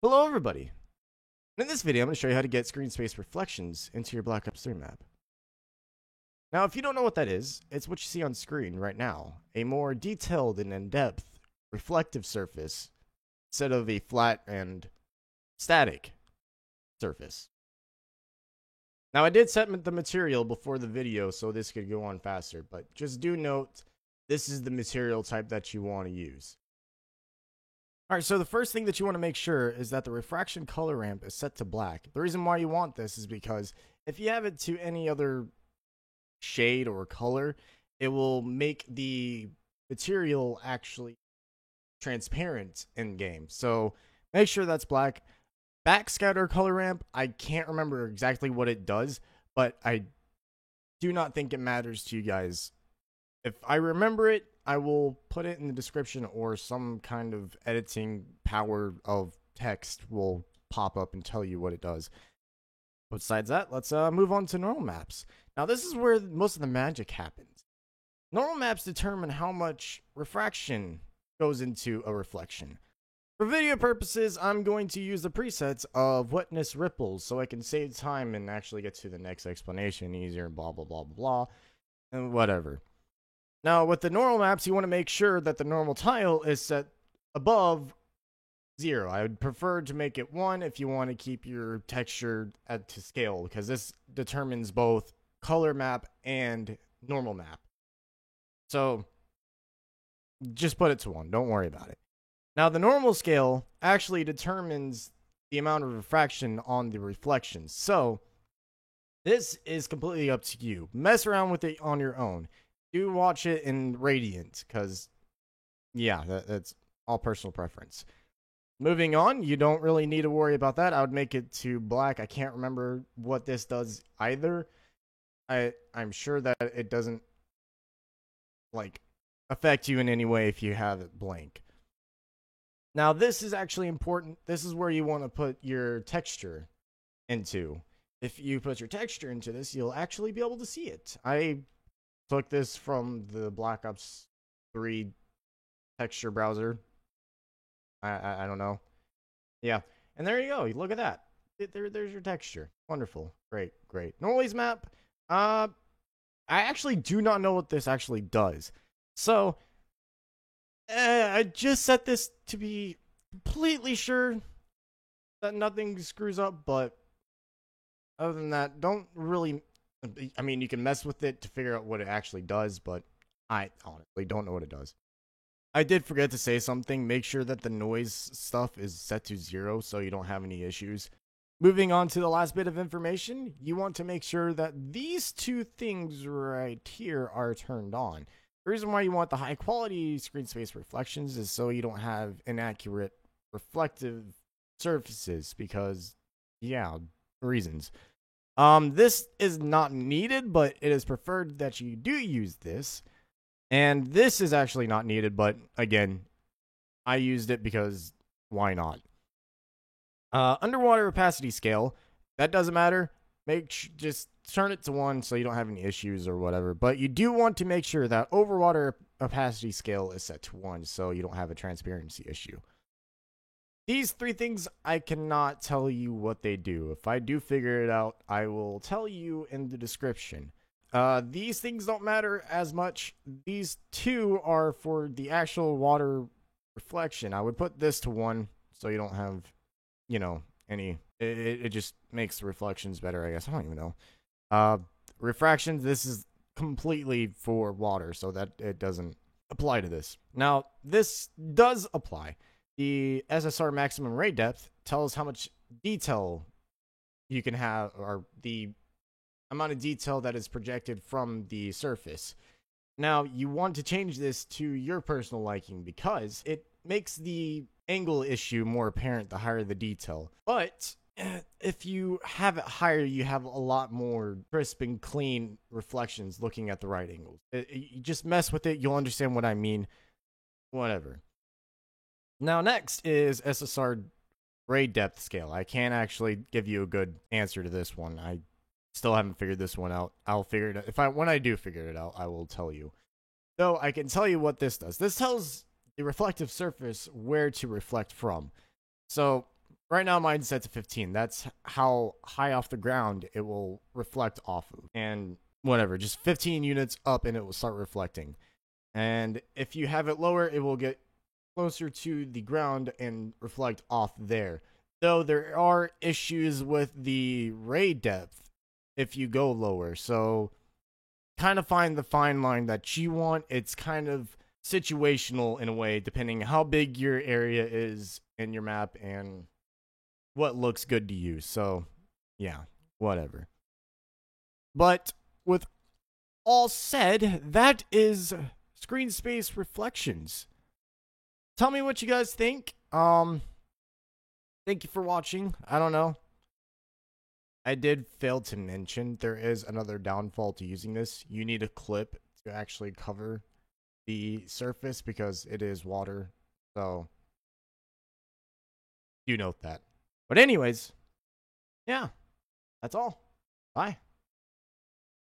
Hello everybody! In this video I'm going to show you how to get screen space reflections into your Black Ops 3 map. Now if you don't know what that is, it's what you see on screen right now. A more detailed and in-depth reflective surface instead of a flat and static surface. Now I did set the material before the video so this could go on faster, but just do note this is the material type that you want to use. Alright, so the first thing that you want to make sure is that the refraction color ramp is set to black. The reason why you want this is because if you have it to any other shade or color, it will make the material actually transparent in game. So make sure that's black. Backscatter color ramp, I can't remember exactly what it does, but I do not think it matters to you guys. If I remember it, I will put it in the description, or some kind of editing power of text will pop up and tell you what it does. Besides that, let's move on to normal maps. Now this is where most of the magic happens. Normal maps determine how much refraction goes into a reflection. For video purposes, I'm going to use the presets of wetness ripples so I can save time and actually get to the next explanation easier, blah blah blah blah blah, and whatever. Now, with the normal maps, you want to make sure that the normal tile is set above 0. I would prefer to make it 1 if you want to keep your texture to scale, because this determines both color map and normal map. So, just put it to 1. Don't worry about it. Now, the normal scale actually determines the amount of refraction on the reflections. So, this is completely up to you. Mess around with it on your own. Do watch it in Radiant, because, yeah, that's all personal preference. Moving on, you don't really need to worry about that. I would make it to black. I can't remember what this does either. I'm sure that it doesn't, like, affect you in any way if you have it blank. Now, this is actually important. This is where you want to put your texture into. If you put your texture into this, you'll actually be able to see it. I took this from the Black Ops 3 texture browser. I don't know. Yeah, and there you go. Look at that. There's your texture. Wonderful. Great. Normalies map. I actually do not know what this actually does. So, I just set this to be completely sure that nothing screws up, but other than that, don't really... I mean, you can mess with it to figure out what it actually does, but I honestly don't know what it does. I did forget to say something. Make sure that the noise stuff is set to 0 so you don't have any issues. Moving on to the last bit of information, you want to make sure that these two things right here are turned on. The reason why you want the high quality screen space reflections is so you don't have inaccurate reflective surfaces, because, yeah, reasons. This is not needed, but it is preferred that you do use this. And this is actually not needed, but again, I used it because why not? Underwater opacity scale, that doesn't matter. Just turn it to 1 so you don't have any issues or whatever. But you do want to make sure that overwater opacity scale is set to 1 so you don't have a transparency issue. These 3 things, I cannot tell you what they do. If I do figure it out, I will tell you in the description. These things don't matter as much. These 2 are for the actual water reflection. I would put this to 1 so you don't have, you know, any... It just makes the reflections better, I guess. I don't even know. Refractions, this is completely for water, so that it doesn't apply to this. Now, this does apply. The SSR maximum ray depth tells how much detail you can have, or the amount of detail that is projected from the surface. Now, you want to change this to your personal liking because it makes the angle issue more apparent the higher the detail. But if you have it higher, you have a lot more crisp and clean reflections looking at the right angles. You just mess with it, you'll understand what I mean. Whatever. Now, next is SSR ray depth scale. I can't actually give you a good answer to this one. I still haven't figured this one out. I'll figure it out. When I do figure it out, I will tell you. Though I can tell you what this does. This tells the reflective surface where to reflect from. So Right now mine's set to 15. That's how high off the ground it will reflect off of. And whatever, just 15 units up and it will start reflecting. And if you have it lower, it will get closer to the ground and reflect off there. Though there are issues with the ray depth if you go lower. So kind of find the fine line that you want. It's kind of situational in a way, depending how big your area is in your map and what looks good to you. So yeah, whatever. But with all said, that is Screen Space Reflections. Tell me what you guys think. Thank you for watching. I don't know. I did fail to mention there is another downfall to using this. You need a clip to actually cover the surface because it is water. So do note that. But anyways, yeah, that's all. Bye.